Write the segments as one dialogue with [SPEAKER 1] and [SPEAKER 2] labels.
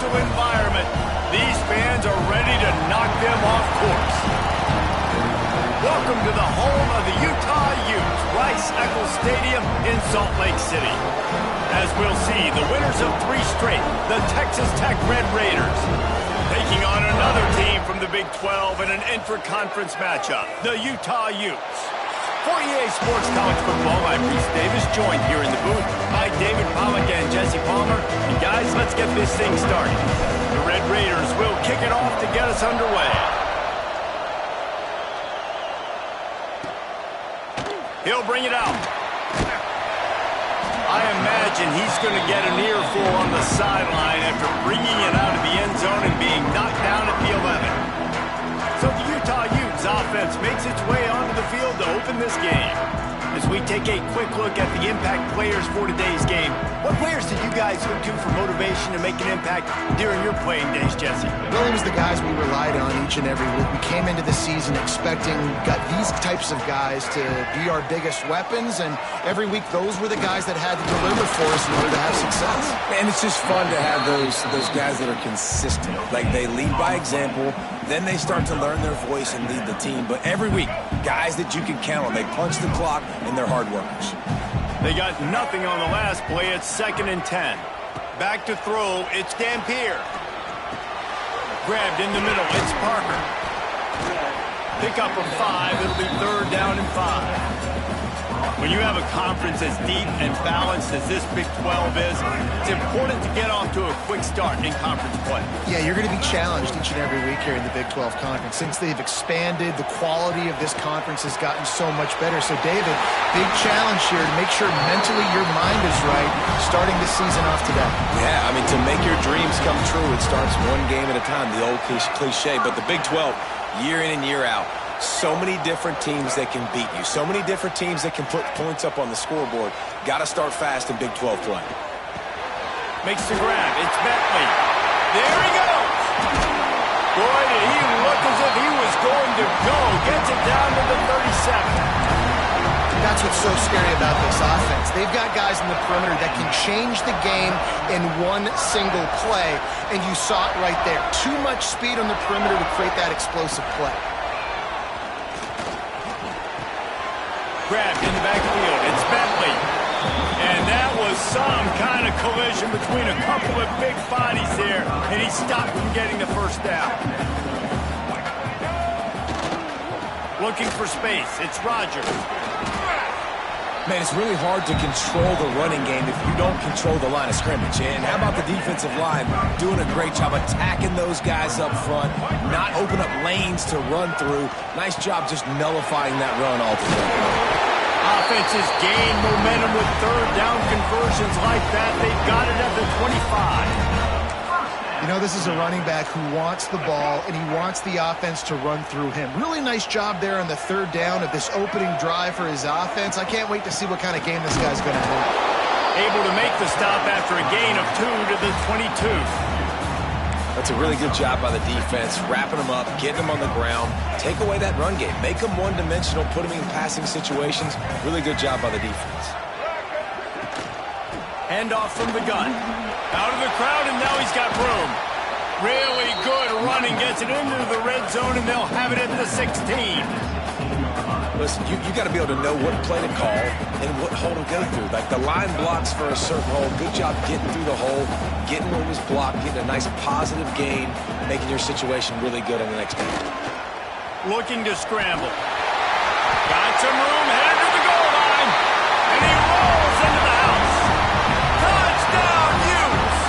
[SPEAKER 1] hostile environment. These fans are ready to knock them off course. Welcome to the home of the Utah Utes, Rice-Eccles Stadium in Salt Lake City. As we'll see, the winners of 3 straight, the Texas Tech Red Raiders, taking on another team from the Big 12 in an intra-conference matchup, the Utah Utes. For EA Sports College Football, I'm Reese Davis, joined here in the booth by David Pollack and Jesse Palmer. And guys, let's get this thing started. The Red Raiders will kick it off to get us underway. He'll bring it out. I imagine he's going to get an earful on the sideline after bringing it out of the end zone and being knocked down at the 11. So the Utah Utes offense makes its way onto the field to open this game. As we take a quick look at the impact players for today's game, what players did you guys look to for motivation to make an impact during your playing days, Jesse?
[SPEAKER 2] Well, it was the guys we relied on each and every week. We came into the season expecting these types of guys to be our biggest weapons, and every week those were the guys that had to deliver for us in order to have success.
[SPEAKER 3] And it's just fun to have those guys that are consistent. Like, they lead by example, then they start to learn their voice and lead the team. But every week, guys that you can count on. They punch the clock, and they're hard workers.
[SPEAKER 1] They got nothing on the last play. It's 2nd and 10. Back to throw. It's Dampier. Grabbed in the middle. It's Parker. Pick up of 5. It'll be 3rd down and 5. When you have a conference as deep and balanced as this Big 12 is, it's important to get off to a quick start in conference play.
[SPEAKER 2] Yeah, you're going to be challenged each and every week here in the Big 12 Conference. Since they've expanded, the quality of this conference has gotten so much better. So, David, big challenge here to make sure mentally your mind is right starting the season off today.
[SPEAKER 3] Yeah, I mean, to make your dreams come true, it starts one game at a time, the old cliche. But the Big 12, year in and year out, so many different teams that can beat you. So many different teams that can put points up on the scoreboard. Got to start fast in Big 12 play.
[SPEAKER 1] Makes the grab. It's Bentley. There he goes. Boy, did he look as if he was going to go. Gets it down to the 37.
[SPEAKER 2] That's what's so scary about this offense. They've got guys in the perimeter that can change the game in one single play, and you saw it right there. Too much speed on the perimeter to create that explosive play.
[SPEAKER 1] Grabbed in the backfield. It's Bentley. And that was some kind of collision between a couple of big bodies there, and he stopped from getting the first down. Looking for space. It's Rogers.
[SPEAKER 3] Man, it's really hard to control the running game if you don't control the line of scrimmage. And how about the defensive line doing a great job attacking those guys up front, not open up lanes to run through. Nice job just nullifying that run altogether.
[SPEAKER 1] Offenses gain momentum with 3rd down conversions like that. They've got it at the 25.
[SPEAKER 2] You know, this is a running back who wants the ball, and he wants the offense to run through him. Really nice job there on the 3rd down of this opening drive for his offense. I can't wait to see what kind of game this guy's going to have.
[SPEAKER 1] Able to make the stop after a gain of 2 to the 22.
[SPEAKER 3] That's a really good job by the defense, wrapping them up, getting them on the ground, take away that run game, make them one-dimensional, put them in passing situations. Really good job by the defense.
[SPEAKER 1] Handoff from the gun. Out of the crowd, and now he's got room. Really good running, gets it into the red zone, and they'll have it at the 16.
[SPEAKER 3] Listen, you got to be able to know what play to call and what hole to go through. Like, the line blocks for a certain hole. Good job getting through the hole, getting what was blocked, getting a nice positive gain, making your situation really good on the next game.
[SPEAKER 1] Looking to scramble. Got some room, headed to the goal line, and he rolls into the house. Touchdown, Utes!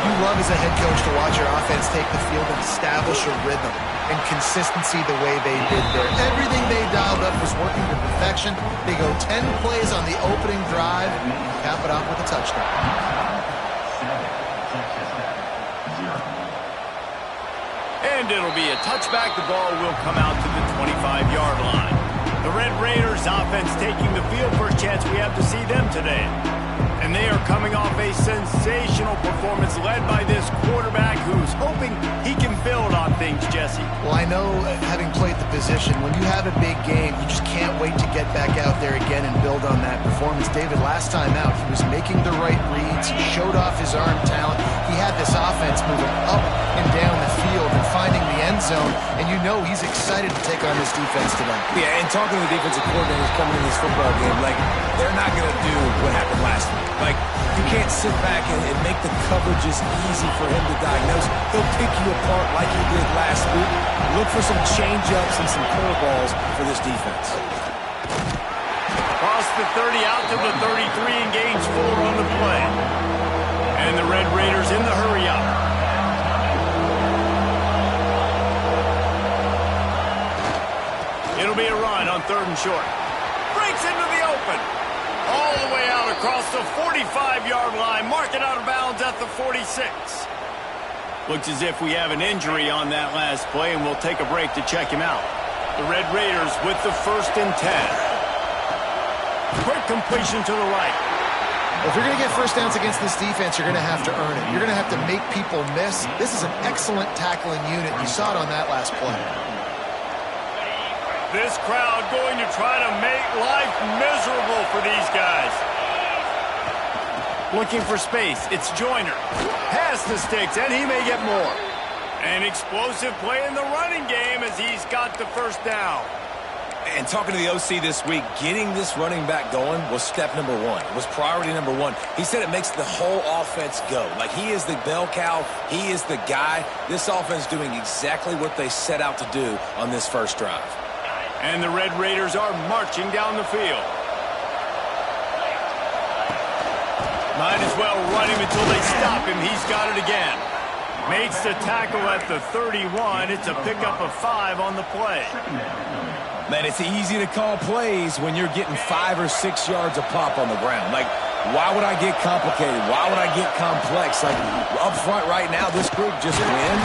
[SPEAKER 2] You love as a head coach to watch your offense take the field and establish a rhythm and consistency the way they did there. Everything they dialed up was working to perfection. They go 10 plays on the opening drive, cap it off with a touchdown.
[SPEAKER 1] And it'll be a touchback. The ball will come out to the 25-yard line. The Red Raiders offense taking the field. First chance we have to see them today. And they are coming off a sensational performance led by this quarterback who's hoping he can build on things, Jesse.
[SPEAKER 2] Well, I know, having played the position, when you have a big game, you just can't wait to get back out there again and build on that performance. David, last time out, he was making the right reads. He showed off his arm talent. He had this offense moving up and down the field and finding the end zone, and you know he's excited to take on this defense today.
[SPEAKER 3] Yeah, and talking to the defensive coordinators coming in this football game, like, they're not going to do what happened last week. Like, you can't sit back and make the coverages easy for him to diagnose. He'll pick you apart like he did last week. Look for some change-ups and some curveballs for this defense.
[SPEAKER 1] Across the 30 out to the 33 and gains 4 on the play. And the Red Raiders in the hurry up. It'll be a run on 3rd and short. Breaks into the open. All the way out across the 45-yard line. Mark it out of bounds at the 46. Looks as if we have an injury on that last play, and we'll take a break to check him out. The Red Raiders with the 1st and 10. Quick completion to the right.
[SPEAKER 2] If you're going to get first downs against this defense, you're going to have to earn it. You're going to have to make people miss. This is an excellent tackling unit. You saw it on that last play.
[SPEAKER 1] This crowd going to try to make life miserable for these guys. Looking for space. It's Joyner. Pass the sticks, and he may get more. An explosive play in the running game as he's got the first down.
[SPEAKER 3] And talking to the OC this week, getting this running back going was step number 1. It was priority number 1. He said it makes the whole offense go. Like, he is the bell cow. He is the guy. This offense doing exactly what they set out to do on this first drive.
[SPEAKER 1] And the Red Raiders are marching down the field. Might as well run him until they stop him. He's got it again. Makes the tackle at the 31. It's a pickup of 5 on the play.
[SPEAKER 3] Man, it's easy to call plays when you're getting 5 or 6 yards a pop on the ground. Like, why would I get complicated? Why would I get complex? Like, up front right now, this group just win,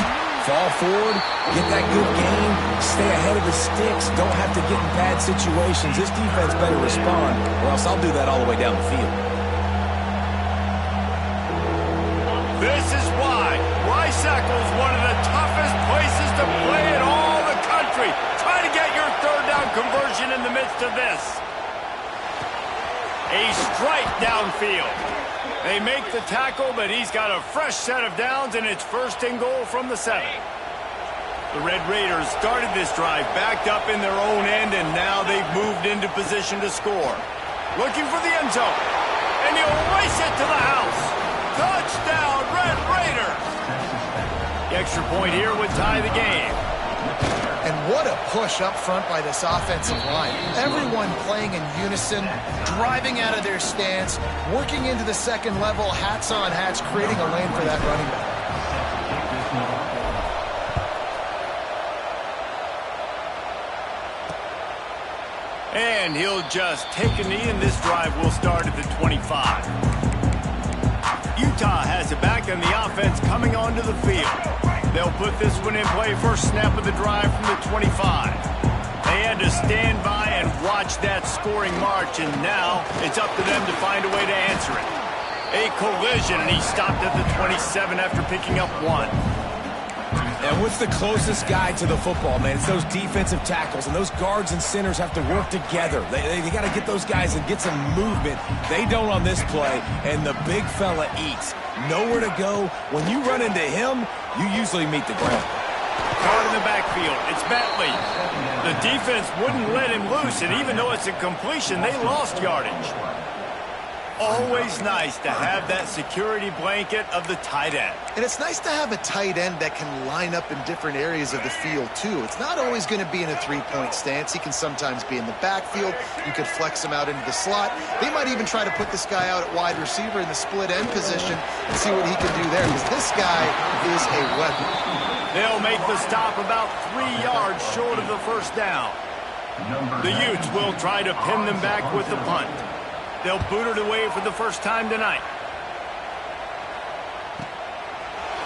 [SPEAKER 3] fall forward, get that good game, stay ahead of the sticks, don't have to get in bad situations. This defense better respond, or else I'll do that all the way down the field.
[SPEAKER 1] This is why Rice-Eccles, one of the toughest places to play in all the country. Try to get your 3rd down conversion in the midst of this. A strike downfield. They make the tackle, but he's got a fresh set of downs, and it's 1st and goal from the 7. The Red Raiders started this drive backed up in their own end, and now they've moved into position to score. Looking for the end zone, and he'll race it to the house. Touchdown, Red Raiders! The extra point here would tie the game.
[SPEAKER 2] And what a push up front by this offensive line. Everyone playing in unison, driving out of their stance, working into the 2nd level, hats on hats, creating a lane for that running back.
[SPEAKER 1] And he'll just take a knee, and this drive will start at the 25. Utah has it back, and the offense coming onto the field. They'll put this one in play, first snap of the drive from the 25. They had to stand by and watch that scoring march, and now it's up to them to find a way to answer it. A collision, and he stopped at the 27 after picking up 1.
[SPEAKER 3] And what's the closest guy to the football, man? It's those defensive tackles, and those guards and centers have to work together. They got to get those guys and get some movement. They don't on this play, and the big fella eats. Nowhere to go. When you run into him, you usually meet the ground.
[SPEAKER 1] Caught in the backfield. It's Bentley. The defense wouldn't let him loose, and even though it's a completion, they lost yardage. Always nice to have that security blanket of the tight end.
[SPEAKER 2] And it's nice to have a tight end that can line up in different areas of the field, too. It's not always going to be in a 3-point stance. He can sometimes be in the backfield. You could flex him out into the slot. They might even try to put this guy out at wide receiver in the split end position and see what he can do there, because this guy is a weapon.
[SPEAKER 1] They'll make the stop about 3 yards short of the first down. The Utes will try to pin them back with the punt. They'll boot it away for the first time tonight.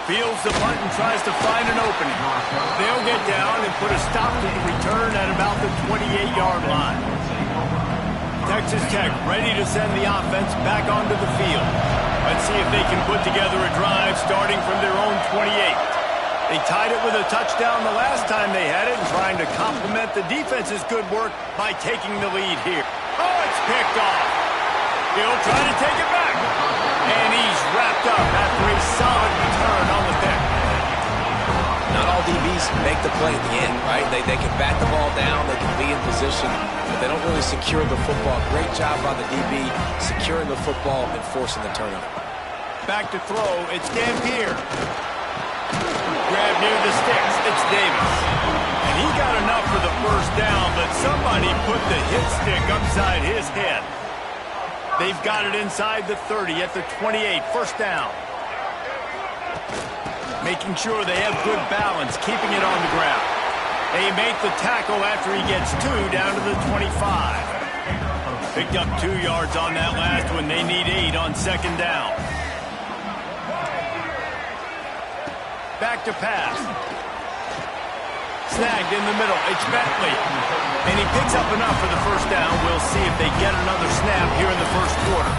[SPEAKER 1] Fields the punt and tries to find an opening. They'll get down and put a stop to the return at about the 28-yard line. Texas Tech ready to send the offense back onto the field. Let's see if they can put together a drive starting from their own 28. They tied it with a touchdown the last time they had it, and trying to complement the defense's good work by taking the lead here. Oh, it's picked off. He'll try to take it back. And he's wrapped up after a solid return.
[SPEAKER 3] DBs make the play at the end, right? They can bat the ball down, they can be in position, but they don't really secure the football. Great job by the DB securing the football and forcing the turnover.
[SPEAKER 1] Back to throw, it's Dampier. Grab near the sticks, it's Davis. And he got enough for the first down, but somebody put the hit stick upside his head. They've got it inside the 30 at the 28, first down. Making sure they have good balance, keeping it on the ground. They make the tackle after he gets 2 down to the 25. Picked up 2 yards on that last one. They need 8 on second down. Back to pass. Snagged in the middle. It's Bentley. And he picks up enough for the first down. We'll see if they get another snap here in the first quarter.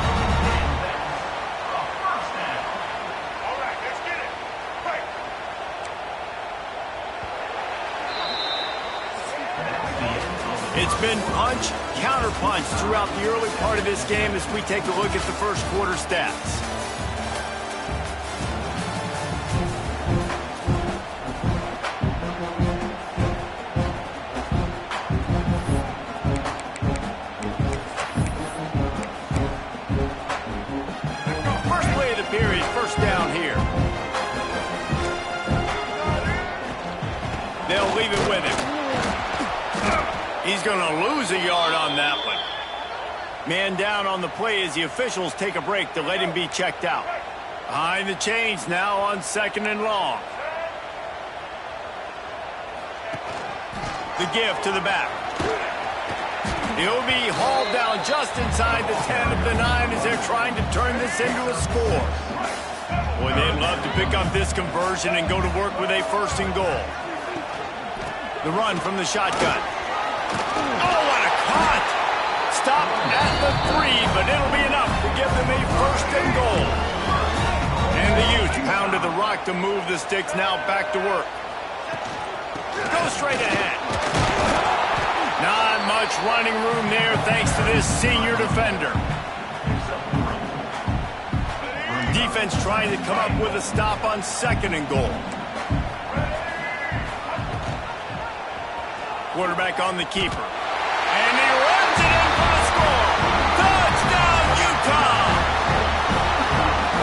[SPEAKER 1] It's been punch, counter-punch throughout the early part of this game as we take a look at the first quarter stats. First play of the period, first down here. They'll leave it with him. He's going to lose a yard on that one. Man down on the play as the officials take a break to let him be checked out. Behind the chains now on second and long. The give to the back. He'll be hauled down just inside the 10 of the 9 as they're trying to turn this into a score. Boy, they'd love to pick up this conversion and go to work with a first and goal. The run from the shotgun. Oh, what a cut! Stopped at the 3, but it'll be enough to give them a first and goal. And the Utes pounded the rock to move the sticks, now back to work. Go straight ahead. Not much running room there thanks to this senior defender. Defense trying to come up with a stop on second and goal. Quarterback on the keeper. And he runs it in for the score. Touchdown, Utah!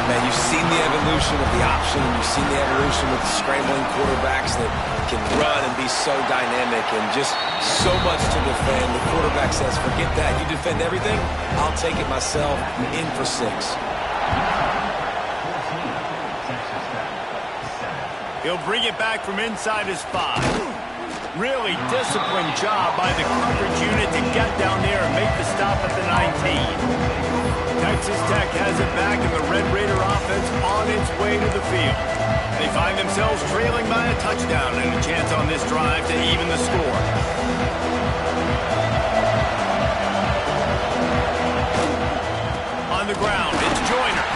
[SPEAKER 3] Man, you've seen the evolution of the option. You've seen the evolution with the scrambling quarterbacks that can run and be so dynamic and just so much to defend. The quarterback says, forget that. You defend everything, I'll take it myself. In for 6.
[SPEAKER 1] He'll bring it back from inside his 5. Really disciplined job by the coverage unit to get down there and make the stop at the 19. Texas Tech has it back, and the Red Raider offense on its way to the field. They find themselves trailing by a touchdown and a chance on this drive to even the score. On the ground, it's Joyner.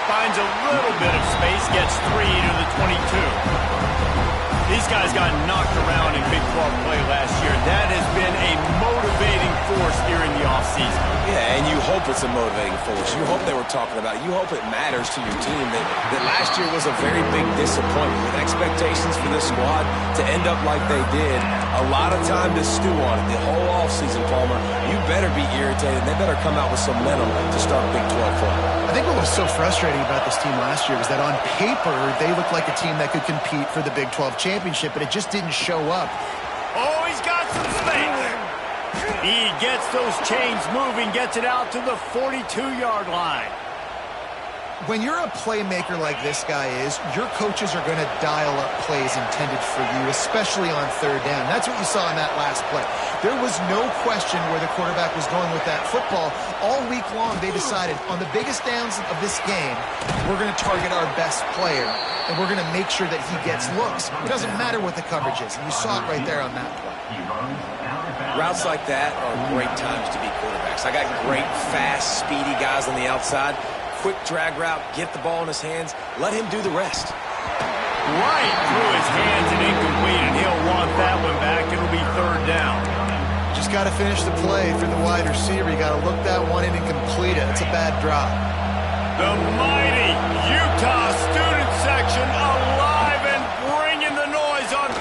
[SPEAKER 1] Finds a little bit of space, gets 3 to the 22. These guys got knocked around in Big 12 play last year. That has been a motivating force here in the offseason.
[SPEAKER 3] Yeah, and you hope it's a motivating force. You hope they were talking about it. You hope it matters to your team that last year was a very big disappointment. With expectations for this squad to end up like they did, a lot of time to stew on it. The whole offseason, Palmer, you better be irritated. They better come out with some momentum to start Big 12 play.
[SPEAKER 2] I think what was so frustrating about this team last year was that on paper, they looked like a team that could compete for the Big 12 championship, but it just didn't show up.
[SPEAKER 1] Oh, he's got some space. He gets those chains moving, gets it out to the 42-yard line.
[SPEAKER 2] When you're a playmaker like this guy is, your coaches are going to dial up plays intended for you, especially on third down. That's what you saw in that last play. There was no question where the quarterback was going with that football. All week long, they decided on the biggest downs of this game, we're going to target our best player, and we're going to make sure that he gets looks. It doesn't matter what the coverage is, and you saw it right there on that play.
[SPEAKER 3] Routes like that are great times to be quarterbacks. I got great, fast, speedy guys on the outside. Quick drag route, get the ball in his hands, let him do the rest.
[SPEAKER 1] Right through his hands and incomplete, and he'll want that one back. It'll be third down.
[SPEAKER 2] Just got to finish the play for the wide receiver. You got to look that one in and complete it. It's a bad drop.
[SPEAKER 1] The mighty Utah student section alive and bringing the noise on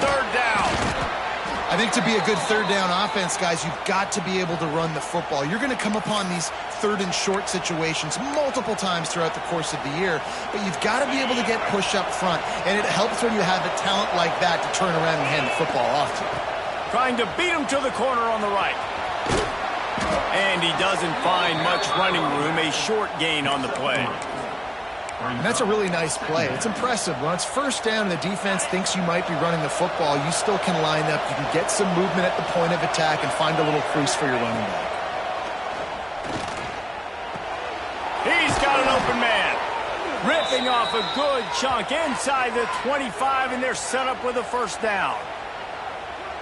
[SPEAKER 2] I think to be a good third down offense, guys, you've got to be able to run the football. You're going to come upon these third and short situations multiple times throughout the course of the year, but you've got to be able to get push up front, and it helps when you have a talent like that to turn around and hand the football off to.
[SPEAKER 1] Trying to beat him to the corner on the right. And he doesn't find much running room, a short gain on the play.
[SPEAKER 2] And that's a really nice play. It's impressive. When it's first down and the defense thinks you might be running the football, you still can line up. You can get some movement at the point of attack and find a little crease for your running back.
[SPEAKER 1] He's got an open man. Ripping off a good chunk inside the 25, and they're set up with a first down.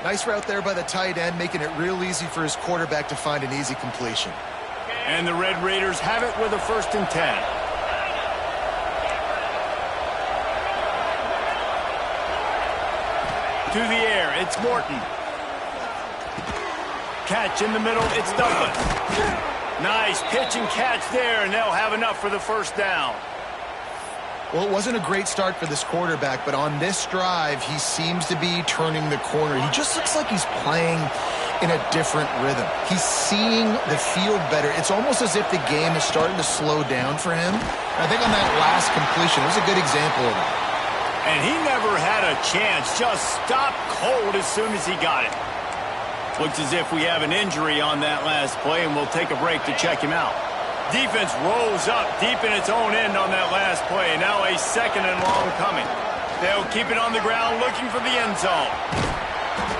[SPEAKER 2] Nice route there by the tight end, making it real easy for his quarterback to find an easy completion.
[SPEAKER 1] And the Red Raiders have it with a 1st and 10. To the air, it's Morton. Catch in the middle, it's Douglas. Nice pitch and catch there, and they'll have enough for the first down.
[SPEAKER 2] Well, it wasn't a great start for this quarterback, but on this drive, he seems to be turning the corner. He just looks like he's playing in a different rhythm. He's seeing the field better. It's almost as if the game is starting to slow down for him. I think on that last completion, it was a good example of that.
[SPEAKER 1] And he never had a chance, just stopped cold as soon as he got it. Looks as if we have an injury on that last play, and we'll take a break to check him out. Defense rolls up deep in its own end on that last play. Now a 2nd and long coming. They'll keep it on the ground looking for the end zone.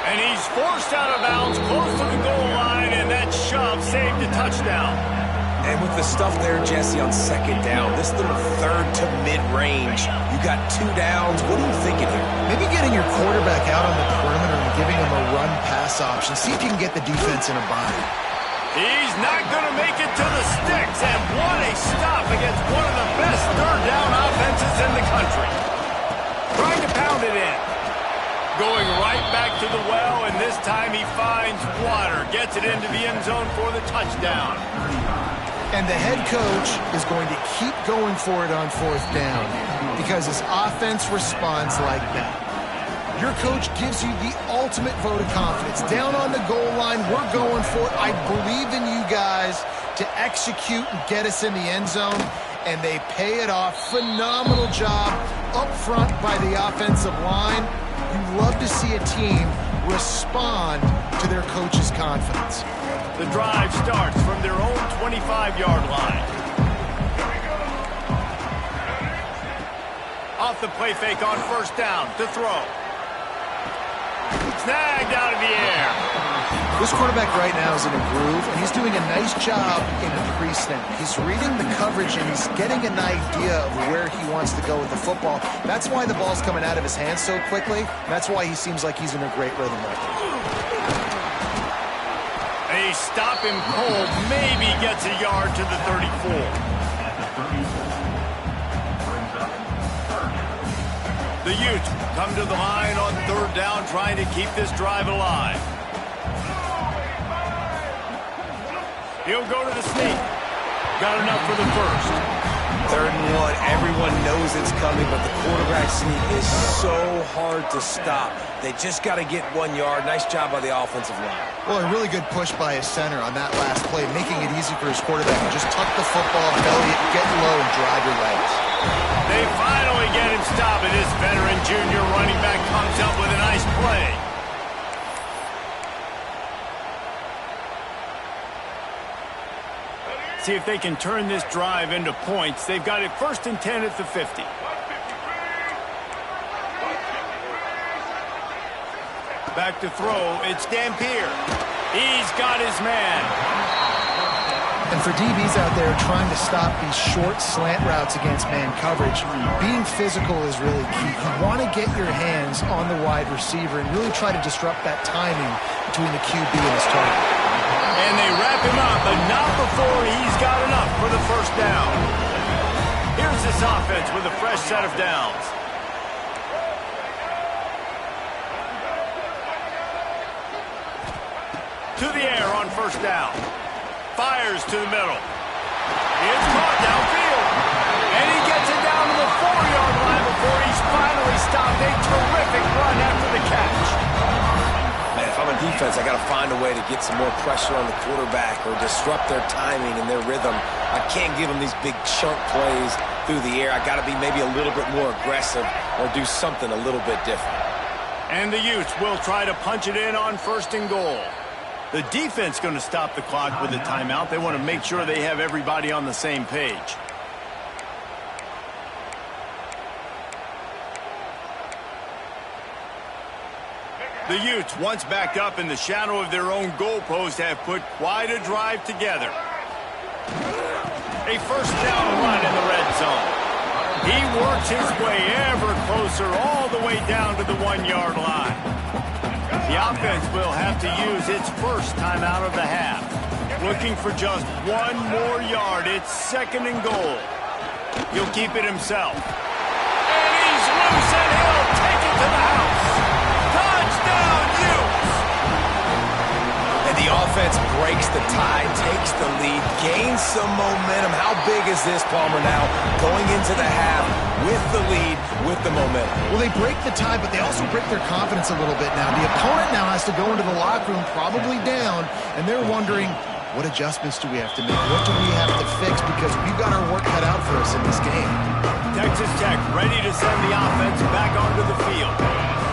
[SPEAKER 1] And he's forced out of bounds close to the goal line, and that shove saved a touchdown.
[SPEAKER 3] And with the stuff there, Jesse, on 2nd down, this little third to mid-range, you got 2 downs. What are you thinking here?
[SPEAKER 2] Maybe getting your quarterback out on the perimeter and giving him a run-pass option. See if you can get the defense in a bind.
[SPEAKER 1] He's not going to make it to the sticks, and what a stop against one of the best third down offenses in the country. Trying to pound it in. Going right back to the well, and this time he finds water. Gets it into the end zone for the touchdown.
[SPEAKER 2] And the head coach is going to keep going for it on 4th down because his offense responds like that. Your coach gives you the ultimate vote of confidence. Down on the goal line, we're going for it. I believe in you guys to execute and get us in the end zone, and they pay it off. Phenomenal job up front by the offensive line. You love to see a team respond to their coach's confidence.
[SPEAKER 1] The drive starts from their own 25-yard line. Off the play fake on 1st down to throw. Snagged out of the air.
[SPEAKER 2] This quarterback right now is in a groove, and he's doing a nice job in a pre-snap. He's reading the coverage, and he's getting an idea of where he wants to go with the football. That's why the ball's coming out of his hands so quickly. That's why he seems like he's in a great rhythm right now.
[SPEAKER 1] They stop him cold, maybe gets a yard to the 34. The Utes come to the line on 3rd down, trying to keep this drive alive. He'll go to the sneak. Got enough for the 1st.
[SPEAKER 3] 3rd and 1, everyone knows it's coming, but the quarterback sneak is so hard to stop. They just got to get 1 yard. Nice job by the offensive line.
[SPEAKER 2] Well, a really good push by his center on that last play, making it easy for his quarterback to just tuck the football, belly it, get low, and drive your legs.
[SPEAKER 1] They finally get him stopped, and this veteran junior running back comes up with a nice play. See if they can turn this drive into points. They've got it 1st and 10 at the 50. Back to throw, it's Dampier. He's got his man.
[SPEAKER 2] And for DBs out there trying to stop these short slant routes against man coverage, being physical is really key. You want to get your hands on the wide receiver and really try to disrupt that timing between the QB and his target.
[SPEAKER 1] And they wrap him up, but not before he's got enough for the 1st down. Here's this offense with a fresh set of downs. To the air on 1st down. Fires to the middle. It's caught downfield. And he gets it down to the 4-yard line before he's finally stopped. A terrific run after the catch.
[SPEAKER 3] Man, if I'm an defense, I got to find a way to get some more pressure on the quarterback or disrupt their timing and their rhythm. I can't give them these big chunk plays through the air. I got to be maybe a little bit more aggressive or do something a little bit different.
[SPEAKER 1] And the Utes will try to punch it in on 1st and goal. The defense going to stop the clock with a timeout. They want to make sure they have everybody on the same page. The Utes, once backed up in the shadow of their own goalpost, have put quite a drive together. A 1st down run in the red zone. He works his way ever closer all the way down to the 1-yard line. The offense will have to use its first timeout of the half. Looking for just 1 more yard. It's 2nd and goal. He'll keep it himself. And he's loose, and he'll take it to the house. Touchdown, Utes!
[SPEAKER 3] And the offense breaks the tie, takes the lead, gains some momentum. How big is this, Palmer, now? Going into the half with the lead, with the momentum.
[SPEAKER 2] Well, they break the tie, but they also break their confidence a little bit now. The opponent now has to go into the locker room, probably down, and they're wondering, what adjustments do we have to make? What do we have to fix? Because we've got our work cut out for us in this game.
[SPEAKER 1] Texas Tech ready to send the offense back onto the field.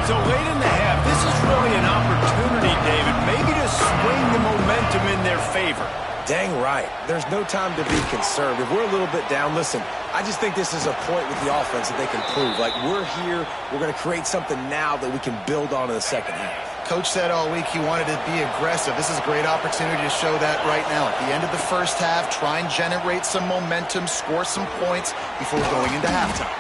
[SPEAKER 1] So late in the half, this is really an opportunity, David, maybe to swing the momentum in their favor.
[SPEAKER 3] Dang right. There's no time to be conservative. We're a little bit down. Listen, I just think this is a point with the offense that they can prove. Like, we're here, we're going to create something now that we can build on in the second half.
[SPEAKER 2] Coach said all week he wanted to be aggressive. This is a great opportunity to show that right now. At the end of the first half, try and generate some momentum, score some points before going into halftime.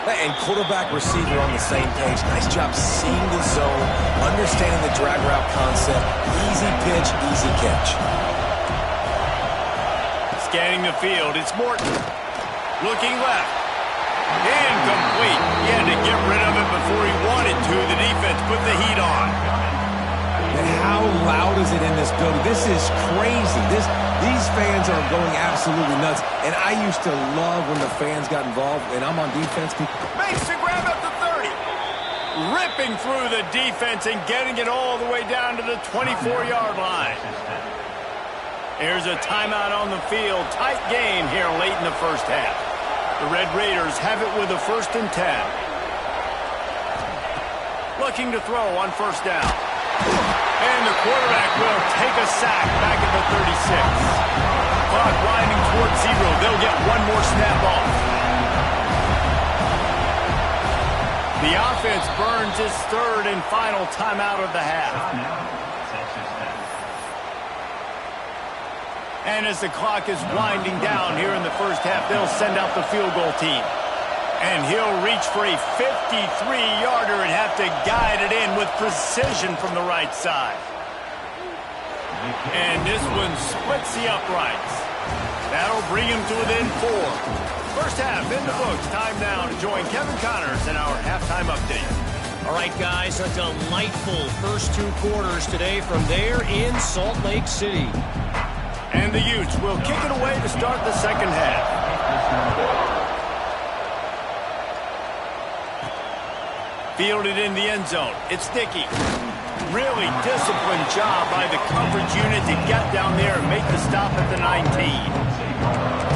[SPEAKER 3] And quarterback, receiver on the same page. Nice job seeing the zone, understanding the drag route concept. Easy pitch, easy catch.
[SPEAKER 1] Scanning the field, it's Morton. Looking left. Incomplete. He had to get rid of it before he wanted to. The defense put the heat on.
[SPEAKER 3] And how loud is it in this building? This is crazy. These fans are going absolutely nuts. And I used to love when the fans got involved. And I'm on defense.
[SPEAKER 1] Makes the grab up to 30. Ripping through the defense and getting it all the way down to the 24-yard line. Here's a timeout on the field. Tight game here late in the first half. The Red Raiders have it with a 1st and 10. Looking to throw on 1st down. And the quarterback will take a sack back at the 36. Clock winding towards 0. They'll get 1 more snap off. The offense burns its 3rd and final timeout of the half. And as the clock is winding down here in the first half, they'll send out the field goal team. And he'll reach for a 53-yarder and have to guide it in with precision from the right side. And this one splits the uprights. That'll bring him to within 4. First half in the books. Time now to join Kevin Connors in our halftime update.
[SPEAKER 4] All right, guys, a delightful first 2 quarters today from there in Salt Lake City.
[SPEAKER 1] And the Utes will kick it away to start the second half. Fielded in the end zone. It's Dickey. Really disciplined job by the coverage unit to get down there and make the stop at the 19.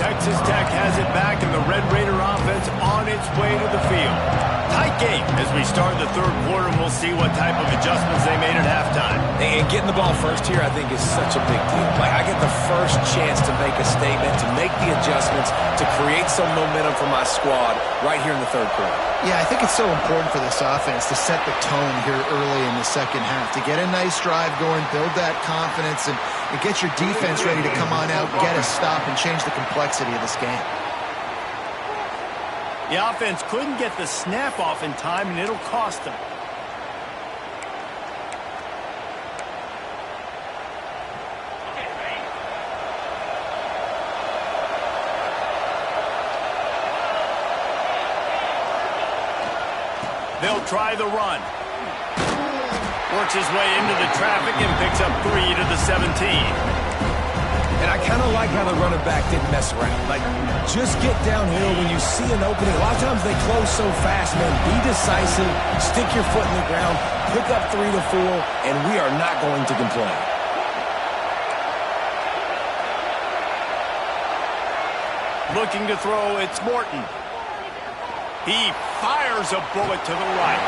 [SPEAKER 1] Texas Tech has it back, and the Red Raider offense on its way to the field. Tight game as we start the 3rd quarter, and we'll see what type of adjustments they made at halftime.
[SPEAKER 3] And getting the ball first here, I think, is such a big deal. Like, I get the first chance to make a statement, to make the adjustments, to create some momentum for my squad right here in the 3rd quarter.
[SPEAKER 2] Yeah, I think it's so important for this offense to set the tone here early in the second half, to get a nice drive going, build that confidence, and get your defense ready to come on out, get a stop, and change the complexity of this game.
[SPEAKER 1] The offense couldn't get the snap off in time, and it'll cost them. They'll try the run. Works his way into the traffic and picks up 3 to the 17.
[SPEAKER 3] And I kind of like how the running back didn't mess around. Like, just get downhill when you see an opening. A lot of times they close so fast, man. Be decisive, stick your foot in the ground, pick up 3 to 4, and we are not going to complain.
[SPEAKER 1] Looking to throw, it's Morton. He fires a bullet to the right.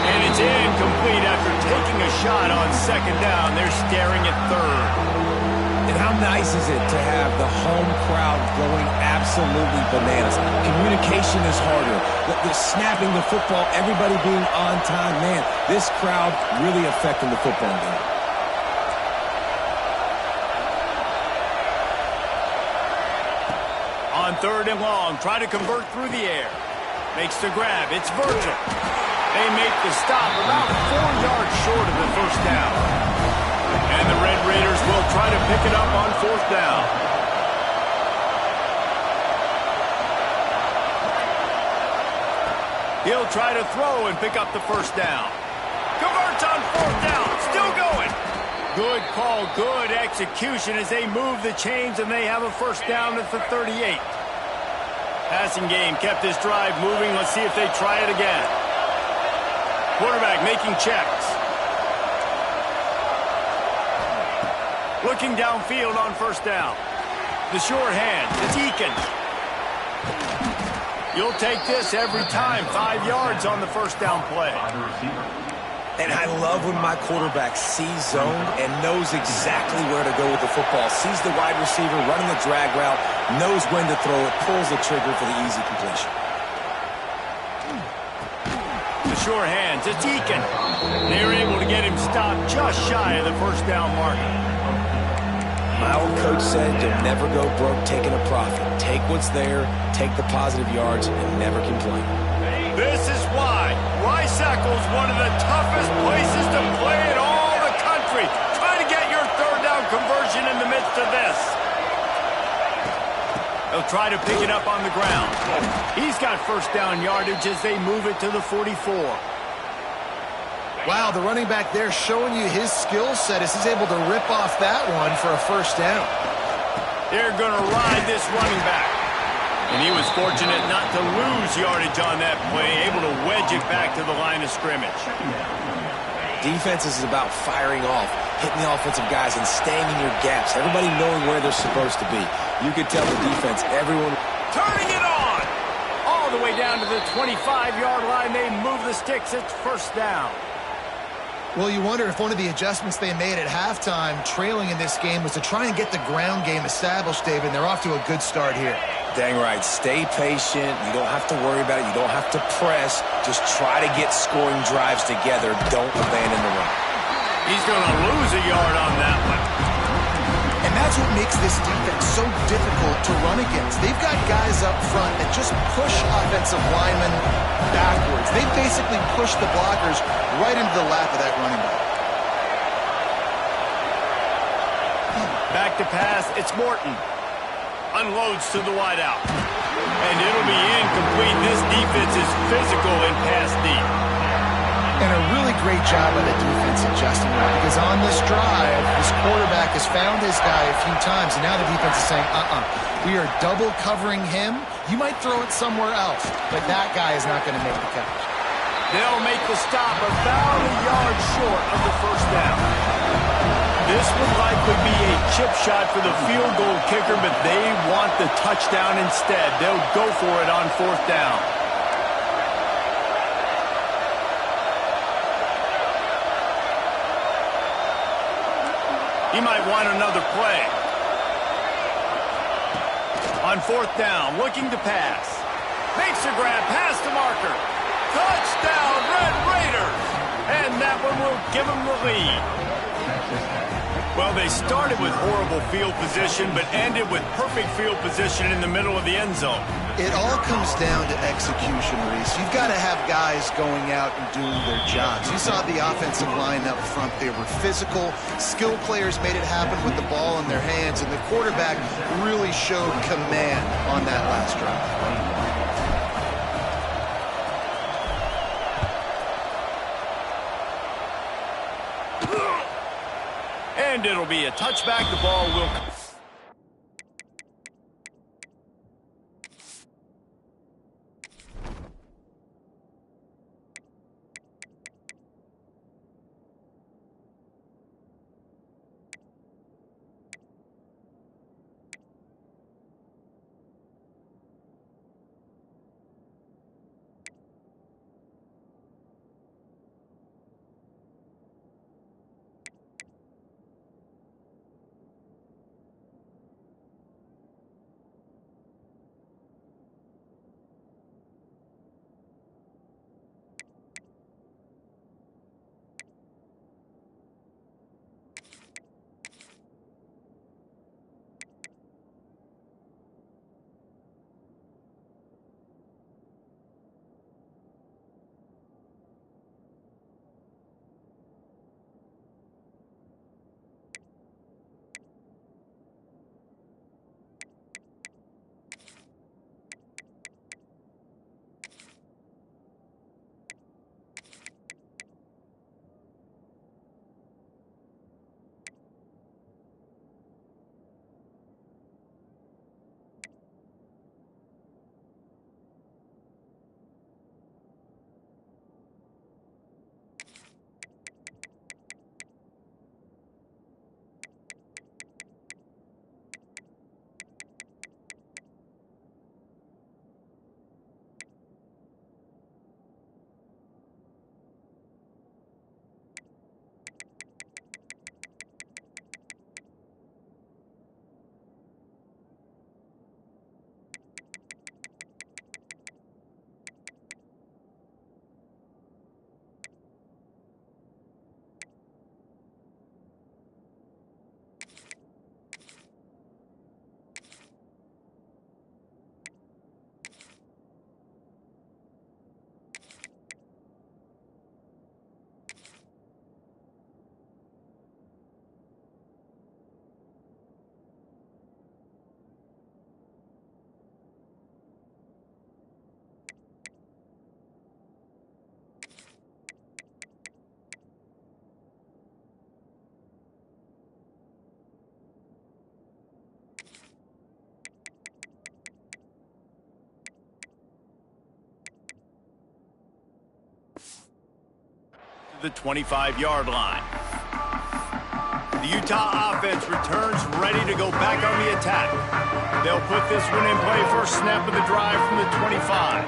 [SPEAKER 1] And it's incomplete after taking a shot on second down. They're staring at third.
[SPEAKER 3] And how nice is it to have the home crowd going absolutely bananas? Communication is harder. The snapping the football, everybody being on time. Man, this crowd really affecting the football game.
[SPEAKER 1] On third and long, try to convert through the air. Makes the grab. It's Virgil. They make the stop about 4 yards short of the first down. And the Red Raiders will try to pick it up on fourth down. He'll try to throw and pick up the first down. Converts on fourth down. Still going. Good call, good execution as they move the chains and they have a first down at the 38. Passing game kept this drive moving. Let's see if they try it again. Quarterback making checks. Looking downfield on first down. The sure hand. It's Eakins. You'll take this every time. 5 yards on the first down play.
[SPEAKER 3] And I love when my quarterback sees zone and knows exactly where to go with the football. Sees the wide receiver running the drag route, knows when to throw it, pulls the trigger for the easy completion.
[SPEAKER 1] The sure hands. It's Eakin. They were able to get him stopped just shy of the first down mark.
[SPEAKER 3] My old coach said you'll never go broke taking a profit. Take what's there, take the positive yards, and never complain.
[SPEAKER 1] This is why Rice-Eccles, one of the toughest places to play in all the country. Try to get your third down conversion in the midst of this. They'll try to pick it up on the ground. He's got first down yardage as they move it to the 44.
[SPEAKER 2] Wow, the running back there showing you his skill set as he's able to rip off that one for a first down.
[SPEAKER 1] They're going to ride this running back. And he was fortunate not to lose yardage on that play, able to wedge it back to the line of scrimmage.
[SPEAKER 3] Defense is about firing off, hitting the offensive guys, and staying in your gaps. Everybody knowing where they're supposed to be. You could tell the defense, everyone...
[SPEAKER 1] Turning it on! All the way down to the 25-yard line. They move the sticks. It's first down.
[SPEAKER 2] Well, you wonder if one of the adjustments they made at halftime, trailing in this game, was to try and get the ground game established, David. And they're off to a good start here.
[SPEAKER 3] Dang right. Stay patient. You don't have to worry about it. You don't have to press. Just try to get scoring drives together. Don't abandon the run.
[SPEAKER 1] He's going to lose a yard on that one.
[SPEAKER 2] And that's what makes this defense so difficult to run against. They've got guys up front that just push offensive linemen backwards. They basically push the blockers right into the lap of that running back.
[SPEAKER 1] Back to pass. It's Morton. Unloads to the wideout. And it'll be incomplete. This defense is physical in pass deep.
[SPEAKER 2] And a really great job by the defense adjusting that, because on this drive, this quarterback has found his guy a few times, and now the defense is saying, we are double covering him. You might throw it somewhere else, but that guy is not going to make the catch.
[SPEAKER 1] They'll make the stop about a yard short of the first down. This would likely be a chip shot for the field goal kicker, but they want the touchdown instead. They'll go for it on fourth down. He might want another play. On fourth down, looking to pass. Makes a grab, past the marker. Touchdown, Red Raiders! And that one will give them the lead. Well, they started with horrible field position, but ended with perfect field position in the middle of the end zone.
[SPEAKER 2] It all comes down to execution, Reese. You've got to have guys going out and doing their jobs. You saw the offensive line up front. They were physical. Skill players made it happen with the ball in their hands, and the quarterback really showed command on that last drive.
[SPEAKER 1] And it'll be a touchback. The ball will... the 25-yard line. The Utah offense returns ready to go back on the attack. They'll put this one in play first snap of the drive from the 25.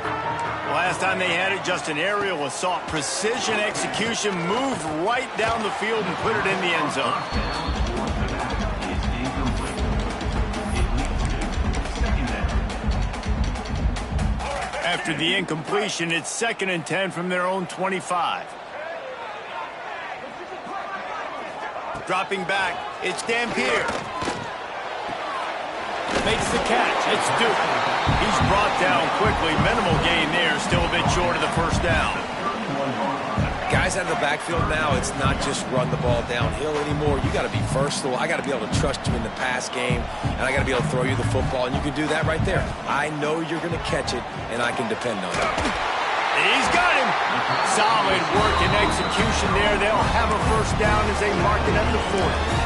[SPEAKER 1] Last time they had it, just an aerial assault. Precision execution, moved right down the field and put it in the end zone. After the incompletion, it's 2nd and 10 from their own 25. Dropping back, it's Dampier. Makes the catch, it's Duke. He's brought down quickly, minimal gain there, still a bit short of the first down.
[SPEAKER 3] Guys out of the backfield now, it's not just run the ball downhill anymore. You got to be versatile. I got to be able to trust you in the pass game, and I got to be able to throw you the football, and you can do that right there. I know you're going to catch it, and I can depend on it.
[SPEAKER 1] He's got him. Solid work and execution there. They'll have a first down as they mark it at the 40.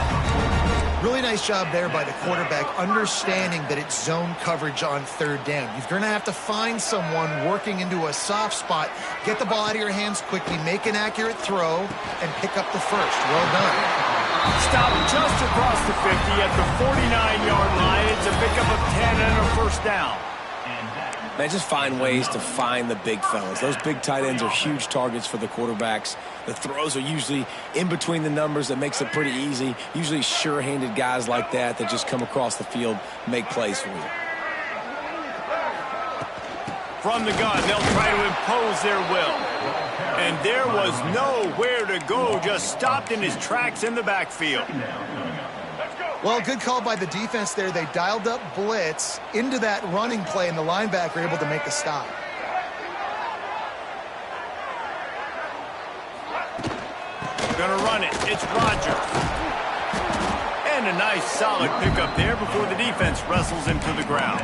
[SPEAKER 2] Really nice job there by the quarterback, understanding that it's zone coverage on 3rd down. You're going to have to find someone working into a soft spot, get the ball out of your hands quickly, make an accurate throw, and pick up the first. Well done.
[SPEAKER 1] Stop just across the 50 at the 49-yard line. It's a pickup of 10 and a first down.
[SPEAKER 3] Man, just find ways to find the big fellas. Those big tight ends are huge targets for the quarterbacks. The throws are usually in between the numbers. That makes it pretty easy. Usually sure-handed guys like that just come across the field, make plays for you.
[SPEAKER 1] From the gun, they'll try to impose their will. And there was nowhere to go, just stopped in his tracks in the backfield.
[SPEAKER 2] Well, good call by the defense there. They dialed up blitz into that running play, and the linebacker able to make the stop.
[SPEAKER 1] Gonna run it. It's Rodgers. And a nice solid pickup there before the defense wrestles him to the ground.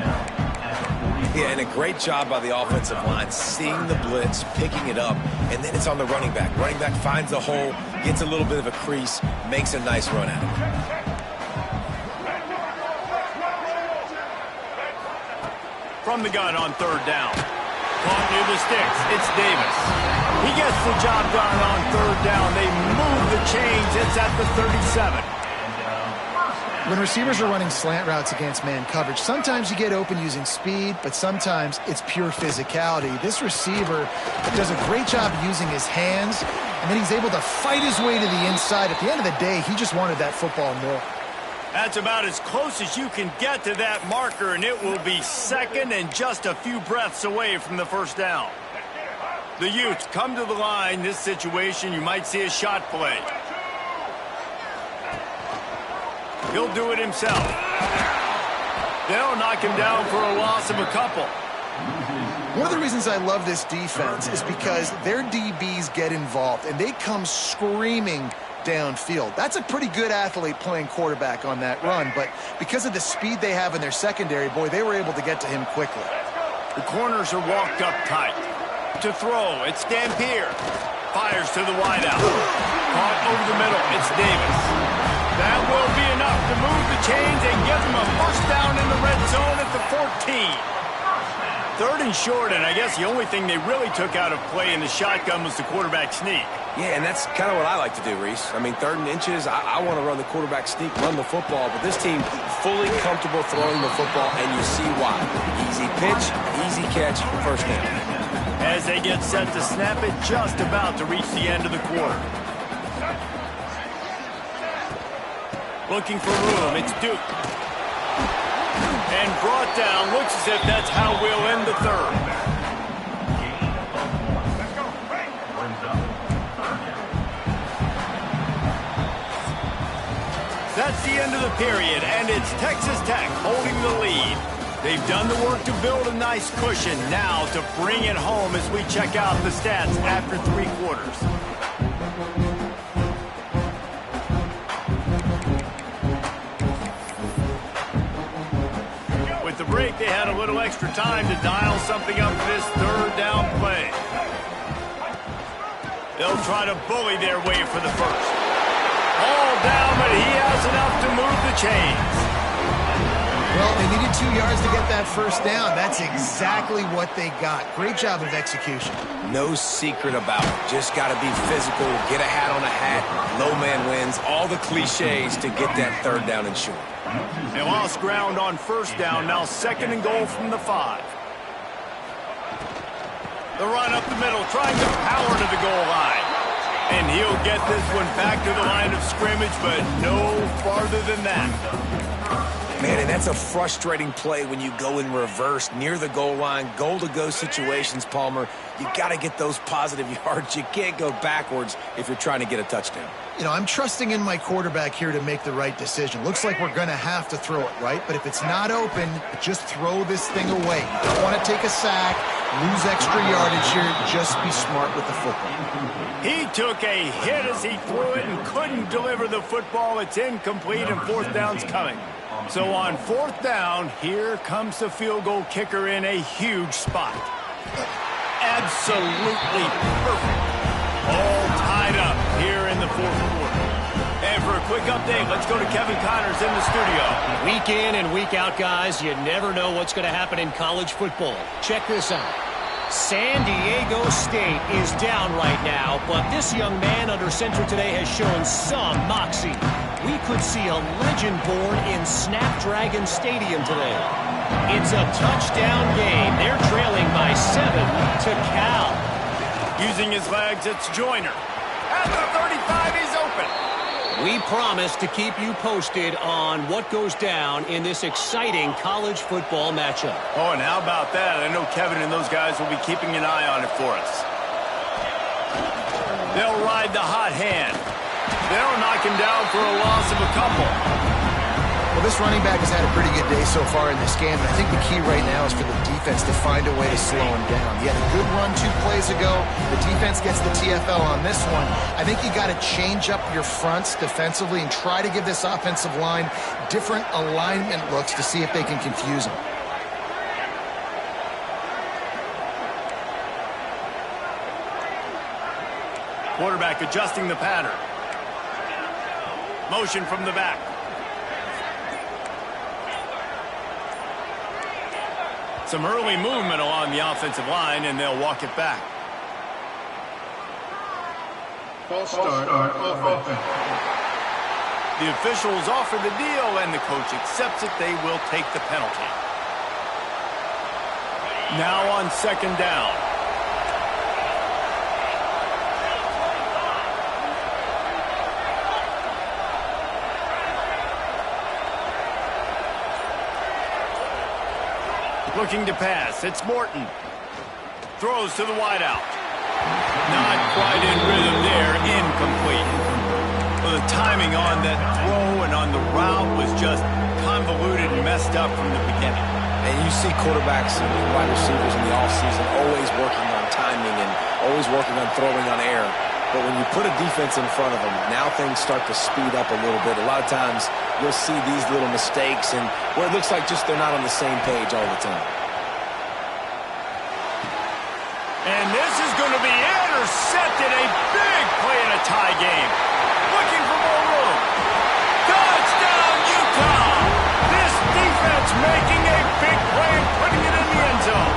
[SPEAKER 3] Yeah, and a great job by the offensive line, seeing the blitz, picking it up, and then it's on the running back. Running back finds a hole, gets a little bit of a crease, makes a nice run at it.
[SPEAKER 1] From the gun on 3rd down. Caught near the sticks. It's Davis. He gets the job done on 3rd down. They move the chains. It's at the 37.
[SPEAKER 2] When receivers are running slant routes against man coverage, sometimes you get open using speed, but sometimes it's pure physicality. This receiver does a great job using his hands, and then he's able to fight his way to the inside. At the end of the day, he just wanted that football more.
[SPEAKER 1] That's about as close as you can get to that marker, and it will be 2nd and just a few breaths away from the first down. The Utes come to the line. This situation, you might see a shot play. He'll do it himself. They'll knock him down for a loss of a couple.
[SPEAKER 2] One of the reasons I love this defense is because their DBs get involved, and they come screaming downfield. That's a pretty good athlete playing quarterback on that run, but because of the speed they have in their secondary, boy, they were able to get to him quickly.
[SPEAKER 1] The corners are walked up tight. To throw, it's Dampier. Fires to the wideout. Caught over the middle, it's Davis. That will be enough to move the chains and give them a first down in the red zone at the 14. 3rd and short, and I guess the only thing they really took out of play in the shotgun was the quarterback sneak.
[SPEAKER 3] Yeah, and that's kind of what I like to do, Reese. I mean, 3rd and inches, I want to run the quarterback sneak, run the football, but this team fully comfortable throwing the football, and you see why. Easy pitch, easy catch, first down.
[SPEAKER 1] As they get set to snap it, just about to reach the end of the quarter. Looking for room, it's Duke. And brought down, looks as if that's how we'll end the 3rd. That's the end of the period, and it's Texas Tech holding the lead. They've done the work to build a nice cushion. Now to bring it home as we check out the stats after 3 quarters. With the break, they had a little extra time to dial something up for this 3rd down play. They'll try to bully their way for the first. All down, but he has enough to move the chains.
[SPEAKER 2] Well, they needed 2 yards to get that first down. That's exactly what they got. Great job of execution.
[SPEAKER 3] No secret about it. Just got to be physical, get a hat on a hat, low man wins, all the cliches to get that third down and short.
[SPEAKER 1] They lost ground on first down, now 2nd and goal from the 5. The run up the middle, trying to power to the goal line. And he'll get this one back to the line of scrimmage, but no farther than that.
[SPEAKER 3] Man, and that's a frustrating play when you go in reverse near the goal line, goal-to-go situations, Palmer. You got to get those positive yards. You can't go backwards if you're trying to get a touchdown.
[SPEAKER 2] You know, I'm trusting in my quarterback here to make the right decision. Looks like we're going to have to throw it, right? But if it's not open, just throw this thing away. You don't want to take a sack, lose extra yardage here. Just be smart with the football.
[SPEAKER 1] He took a hit as he threw it and couldn't deliver the football. It's incomplete and 4th down's coming. So on 4th down, here comes the field goal kicker in a huge spot. Absolutely perfect. All tied up here in the 4th quarter. And for a quick update, let's go to Kevin Connors in the studio.
[SPEAKER 4] Week in and week out, guys, you never know what's going to happen in college football. Check this out. San Diego State is down right now, but this young man under center today has shown some moxie. We could see a legend born in Snapdragon Stadium today. It's a touchdown game. They're trailing by 7 to Cal.
[SPEAKER 1] Using his legs, it's Joyner. At the 35, he's open.
[SPEAKER 4] We promise to keep you posted on what goes down in this exciting college football matchup.
[SPEAKER 1] Oh, and how about that? I know Kevin and those guys will be keeping an eye on it for us. They'll ride the hot hand. They'll knock him down for a loss of a couple.
[SPEAKER 2] Well, this running back has had a pretty good day so far in this game, and I think the key right now is for the defense to find a way to slow him down. He had a good run 2 plays ago. The defense gets the TFL on this one. I think you got to change up your fronts defensively and try to give this offensive line different alignment looks to see if they can confuse him.
[SPEAKER 1] Quarterback adjusting the pattern. Motion from the back. Some early movement along the offensive line, and they'll walk it back.
[SPEAKER 5] False start on offense.
[SPEAKER 1] The officials offer the deal, and the coach accepts it. They will take the penalty. Now on 2nd down. Looking to pass. It's Morton. Throws to the wideout. Not quite in rhythm there. Incomplete. Well, the timing on that throw and on the route was just convoluted and messed up from the beginning.
[SPEAKER 3] And you see quarterbacks and wide receivers in the offseason always working on timing and always working on throwing on air. But when you put a defense in front of them, now things start to speed up a little bit. A lot of times you'll see these little mistakes and where it looks like just they're not on the same page all the time.
[SPEAKER 1] And this is going to be intercepted. A big play in a tie game. Looking for more room. Touchdown, Utah! This defense making a big play and putting it in the end zone.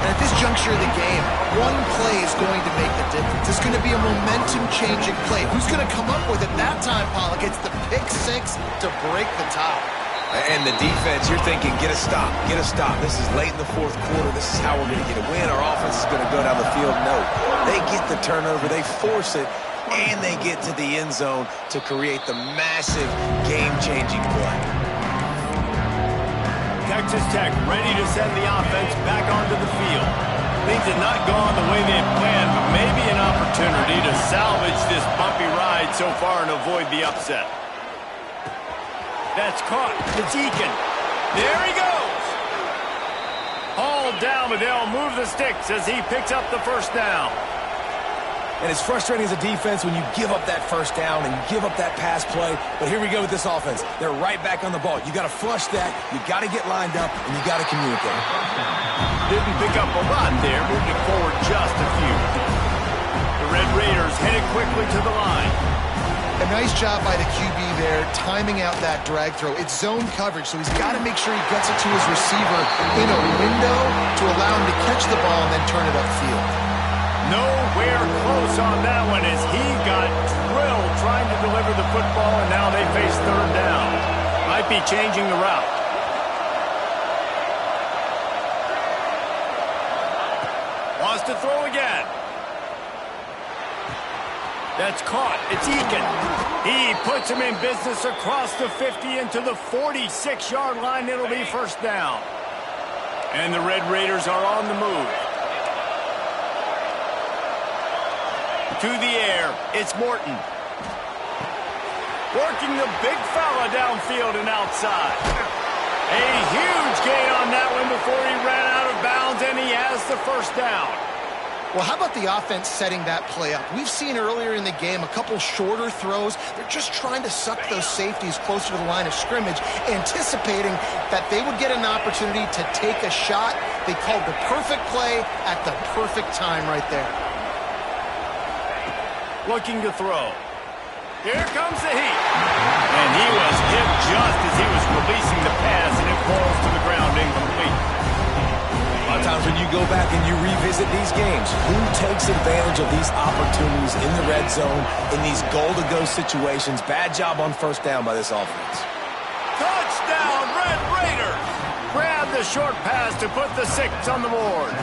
[SPEAKER 2] And at this juncture of the game, one play is going to make the difference. It's going to be a momentum-changing play. Who's going to come up with it that time, Pollock? It's the pick 6 to break the tie.
[SPEAKER 3] And the defense, you're thinking, get a stop, get a stop. This is late in the 4th quarter. This is how we're going to get a win. Our offense is going to go down the field. No, they get the turnover, they force it, and they get to the end zone to create the massive game-changing play.
[SPEAKER 1] Texas Tech ready to send the offense back onto the field. Things had not gone the way they had planned, but maybe an opportunity to salvage this bumpy ride so far and avoid the upset. That's caught. It's Eakin. There he goes. Hauled down, but they'll move the sticks as he picks up the first down.
[SPEAKER 3] And it's frustrating as a defense when you give up that first down and you give up that pass play. But here we go with this offense. They're right back on the ball. You got to flush that. You got to get lined up, and you got to communicate.
[SPEAKER 1] Didn't pick up a lot there, moving forward just a few. The Red Raiders headed quickly to the line.
[SPEAKER 2] And Nice job by the QB there, timing out that drag throw. It's zone coverage, so he's got to make sure he gets it to his receiver in a window to allow him to catch the ball and then turn it upfield.
[SPEAKER 1] Nowhere close on that one as he got drilled trying to deliver the football, and now they face third down. Might be changing the route. Wants to throw again. That's caught. It's Eakin. He puts him in business across the 50 into the 46-yard line. It'll be first down. And the Red Raiders are on the move. To the air, it's Morton. Working the big fella downfield and outside. A huge gain on that one before he ran out of bounds, and he has the first down.
[SPEAKER 2] Well, how about the offense setting that play up? We've seen earlier in the game a couple shorter throws. They're just trying to suck those safeties closer to the line of scrimmage, anticipating that they would get an opportunity to take a shot. They called the perfect play at the perfect time right there.
[SPEAKER 1] Looking to throw. Here comes the heat. And he was hit just as he was releasing the pass, and it falls to the ground incomplete.
[SPEAKER 3] A lot of times when you go back and you revisit these games, who takes advantage of these opportunities in the red zone, in these goal-to-go situations? Bad job on first down by this offense.
[SPEAKER 1] Touchdown, Red Raiders! Grab the short pass to put the 6 on the board.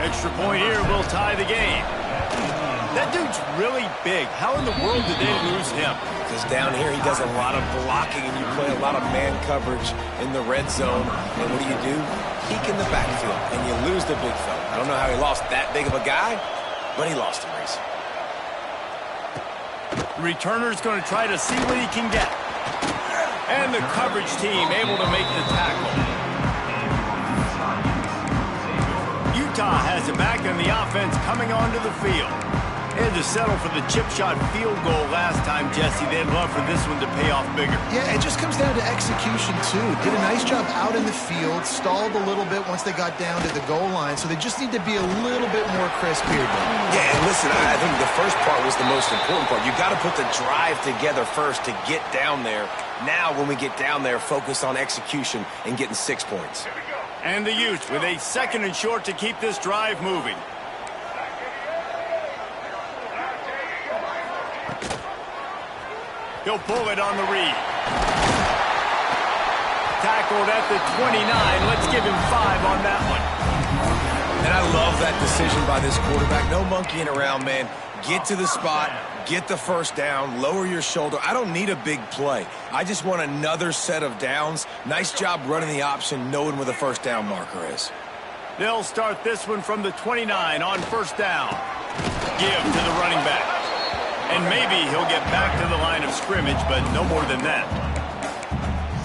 [SPEAKER 1] Extra point here will tie the game. That dude's really big. How in the world did they lose him?
[SPEAKER 3] Because down here he does a lot of blocking and you play a lot of man coverage in the red zone. And what do? Peek in the backfield and you lose the big fella. I don't know how he lost that big of a guy, but he lost him, Reese.
[SPEAKER 1] The returner's going to try to see what he can get. And the coverage team able to make the tackle. Utah has it back in the offense coming onto the field. They had to settle for the chip shot field goal last time, Jesse. They'd love for this one to pay off bigger.
[SPEAKER 2] Yeah, it just comes down to execution, too. Did a nice job out in the field, stalled a little bit once they got down to the goal line, so they just need to be a little bit more crisp here.
[SPEAKER 3] Yeah, and listen, I think the first part was the most important part. You got to put the drive together first to get down there. Now, when we get down there, focus on execution and getting 6 points.
[SPEAKER 1] And the Utes with a 2nd and short to keep this drive moving. He'll pull it on the read. Tackled at the 29. Let's give him 5 on that one.
[SPEAKER 3] And I love that decision by this quarterback. No monkeying around, man. Get to the spot, get the first down, lower your shoulder. I don't need a big play. I just want another set of downs. Nice job running the option, knowing where the first down marker is.
[SPEAKER 1] They'll start this one from the 29 on first down. Give to the running back. And maybe he'll get back to the line of scrimmage, but no more than that.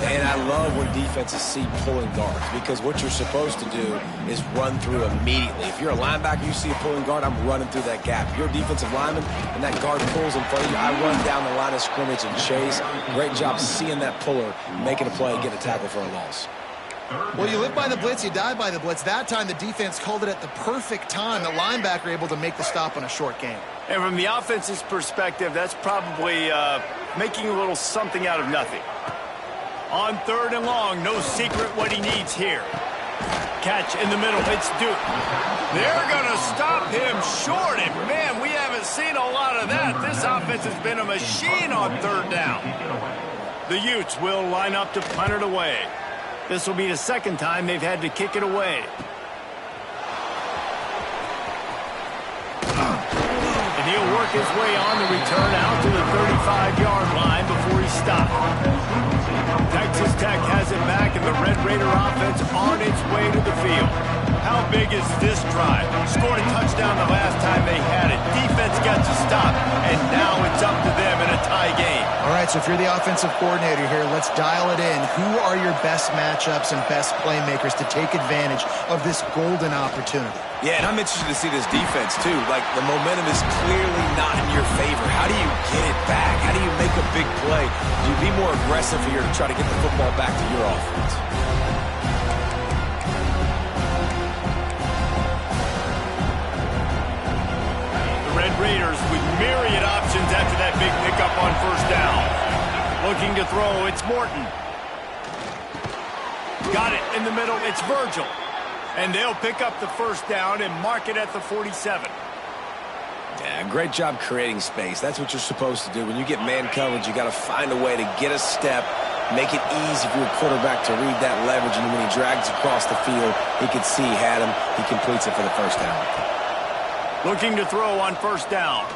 [SPEAKER 3] And I love when defenses see pulling guards, because what you're supposed to do is run through immediately. If you're a linebacker, you see a pulling guard, I'm running through that gap. If you're a defensive lineman and that guard pulls in front of you, I run down the line of scrimmage and chase. Great job seeing that puller, making a play, get a tackle for a loss.
[SPEAKER 2] Well, you live by the blitz, you die by the blitz. That time the defense called it at the perfect time. The linebacker able to make the stop on a short gain.
[SPEAKER 1] And from the offense's perspective, that's probably making a little something out of nothing. On 3rd and long, no secret what he needs here. Catch in the middle, it's Duke. They're going to stop him short, and man, we haven't seen a lot of that. This offense has been a machine on 3rd down. The Utes will line up to punt it away. This will be the 2nd time they've had to kick it away. And he'll work his way on the return out to the 35-yard line before he stopped. Texas Tech has it back, and the Red Raider offense on its way to the field. How big is this drive? Scored a touchdown the last time they had it. Defense gets a stop, and now it's up to them in a tie game.
[SPEAKER 2] All right, so if you're the offensive coordinator here, let's dial it in. Who are your best matchups and best playmakers to take advantage of this golden opportunity?
[SPEAKER 3] Yeah, and I'm interested to see this defense, too. Like, the momentum is clearly not in your favor. How do you get it back? How do you make a big play? Do you be more aggressive here to try to get the football back to your offense?
[SPEAKER 1] The Red Raiders with myriad options after that big pickup on first down. Looking to throw, it's Morton. Got it in the middle, it's Virgil. And they'll pick up the first down and mark it at the 47.
[SPEAKER 3] Yeah, great job creating space. That's what you're supposed to do. When you get man coverage, you got to find a way to get a step, make it easy for your quarterback to read that leverage, and when he drags across the field, he can see he had him. He completes it for the first down.
[SPEAKER 1] Looking to throw on first down.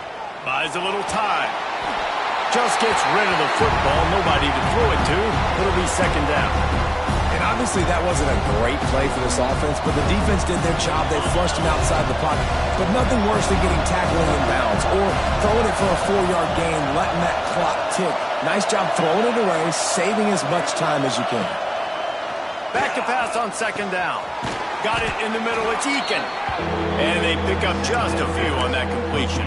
[SPEAKER 1] Buys a little time. Just gets rid of the football. Nobody to throw it to. It'll be second down.
[SPEAKER 3] And obviously that wasn't a great play for this offense, but the defense did their job. They flushed him outside the pocket. But nothing worse than getting tackled in bounds or throwing it for a 4-yard gain, letting that clock tick. Nice job throwing it away, saving as much time as you can.
[SPEAKER 1] Back to pass on second down. Got it in the middle, it's Eakin. And they pick up just a few on that completion.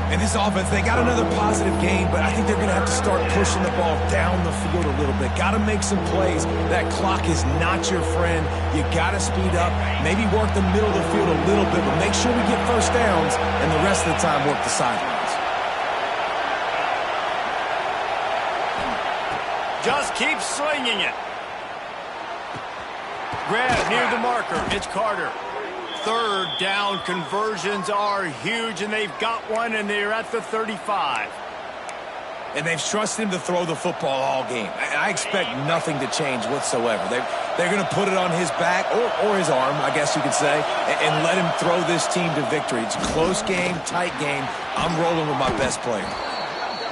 [SPEAKER 3] And this offense, they got another positive game, but I think they're going to have to start pushing the ball down the field a little bit. Got to make some plays. That clock is not your friend. You got to speed up, maybe work the middle of the field a little bit, but make sure we get first downs, and the rest of the time work the sidelines.
[SPEAKER 1] Just keep swinging it. Grab near the marker. It's Carter. Third down conversions are huge, and they've got one, and they're at the 35.
[SPEAKER 3] And they've trusted him to throw the football all game. I expect nothing to change whatsoever. They're going to put it on his back, or his arm, I guess you could say, and let him throw this team to victory. It's a close game, tight game. I'm rolling with my best player.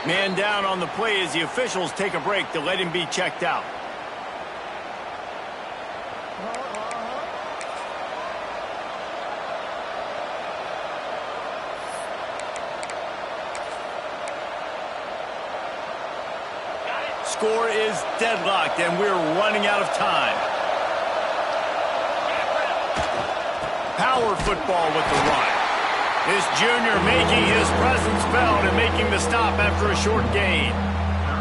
[SPEAKER 1] Man down on the play as the officials take a break to let him be checked out. Score is deadlocked, and we're running out of time. Power football with the run. This junior making his presence felt and making the stop after a short gain.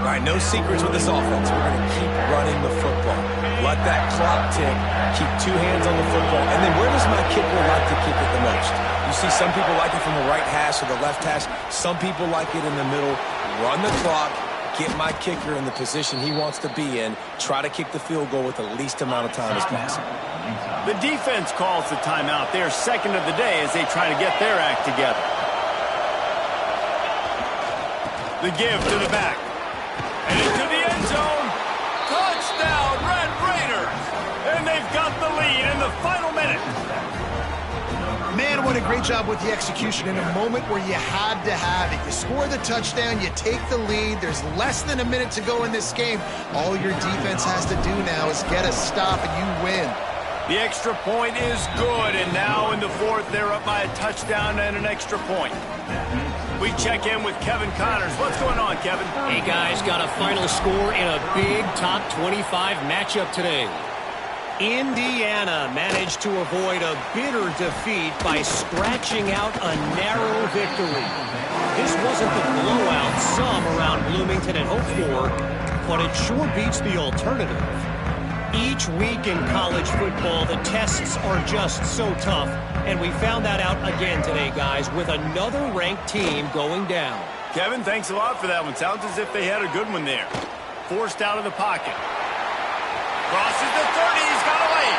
[SPEAKER 3] All right, no secrets with this offense. We're going to keep running the football. Let that clock tick. Keep two hands on the football. And then where does my kicker like to kick it the most? You see some people like it from the right hash or the left hash. Some people like it in the middle. Run the clock. Get my kicker in the position he wants to be in. Try to kick the field goal with the least amount of time as possible.
[SPEAKER 1] The defense calls the timeout. They're second of the day as they try to get their act together. The give to the back. And into the end zone. Touchdown, Red Raiders! And they've got the lead in the final minute.
[SPEAKER 2] Man, what a great job with the execution in a moment where you had to have it. You score the touchdown, you take the lead. There's less than a minute to go in this game. All your defense has to do now is get a stop and you win.
[SPEAKER 1] The extra point is good, and now in the fourth, they're up by a touchdown and an extra point. We check in with Kevin Connors. What's going on, Kevin?
[SPEAKER 4] Hey, guys, got a final score in a big top 25 matchup today. Indiana managed to avoid a bitter defeat by scratching out a narrow victory. This wasn't the blowout some around Bloomington had hoped for, but it sure beats the alternative. Each week in college football, the tests are just so tough, and we found that out again today, guys, with another ranked team going down.
[SPEAKER 1] Kevin, thanks a lot for that one. Sounds as if they had a good one there. Forced out of the pocket. Crosses the 30, he's got away.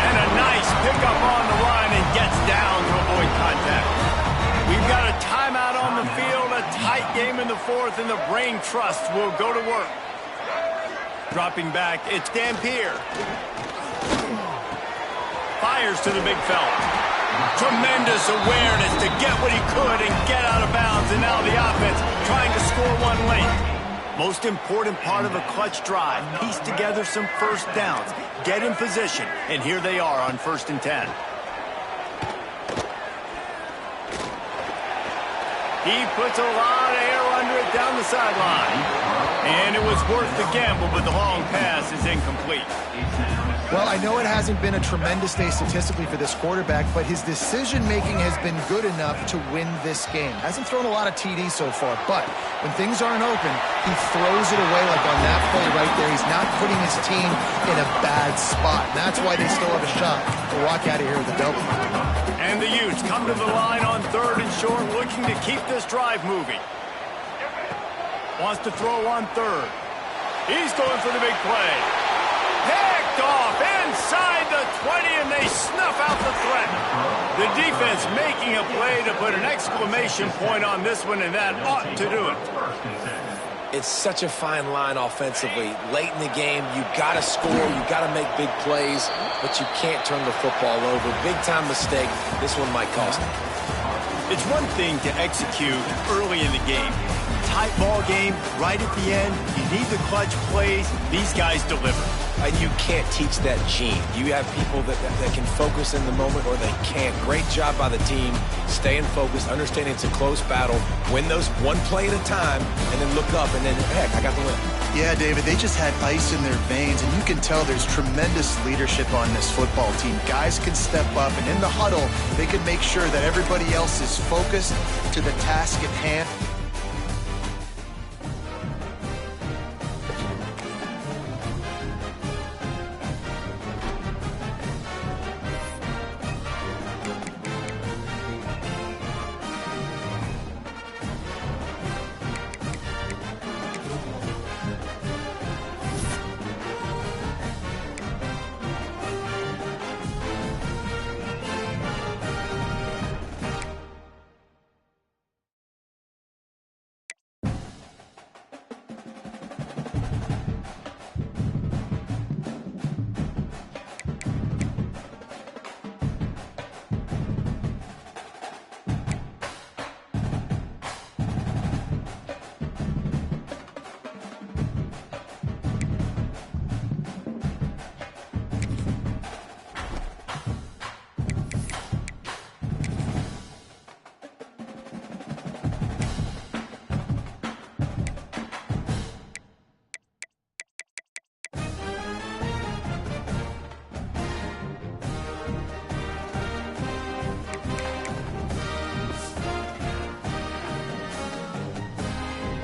[SPEAKER 1] And a nice pickup on the run and gets down to avoid contact. We've got a timeout on the field, a tight game in the fourth, and the Brain Trust will go to work. Dropping back, it's Dampier. Fires to the big fella. Tremendous awareness to get what he could and get out of bounds, and now the offense trying to score one late. Most important part of a clutch drive, piece together some first downs, get in position, and here they are on 1st and 10. He puts a lot of air under it down the sideline. And it was worth the gamble, but the long pass is incomplete.
[SPEAKER 2] Well, I know it hasn't been a tremendous day statistically for this quarterback, but his decision-making has been good enough to win this game. Hasn't thrown a lot of TDs so far, but when things aren't open, he throws it away like on that play right there. He's not putting his team in a bad spot. And that's why they still have a shot to walk out of here with a W.
[SPEAKER 1] And the youth It's come to the line on 3rd and short, looking to keep this drive moving. Wants to throw on 3rd. He's going for the big play. Picked off inside the 20, and they snuff out the threat. The defense making a play to put an exclamation point on this one, and that ought to do it.
[SPEAKER 3] It's such a fine line offensively. Late in the game, you got to score, you got to make big plays, but you can't turn the football over. Big-time mistake. This one might cost them.
[SPEAKER 1] It's one thing to execute early in the game. Tight ball game, right at the end, you need the clutch plays. These guys deliver.
[SPEAKER 3] And you can't teach that gene. You have people that can focus in the moment or they can't. Great job by the team, staying focused, understanding it's a close battle, win those one play at a time, and then look up, and then, heck, I got the win.
[SPEAKER 2] Yeah, David, they just had ice in their veins, and you can tell there's tremendous leadership on this football team. Guys can step up, and in the huddle, they can make sure that everybody else is focused to the task at hand.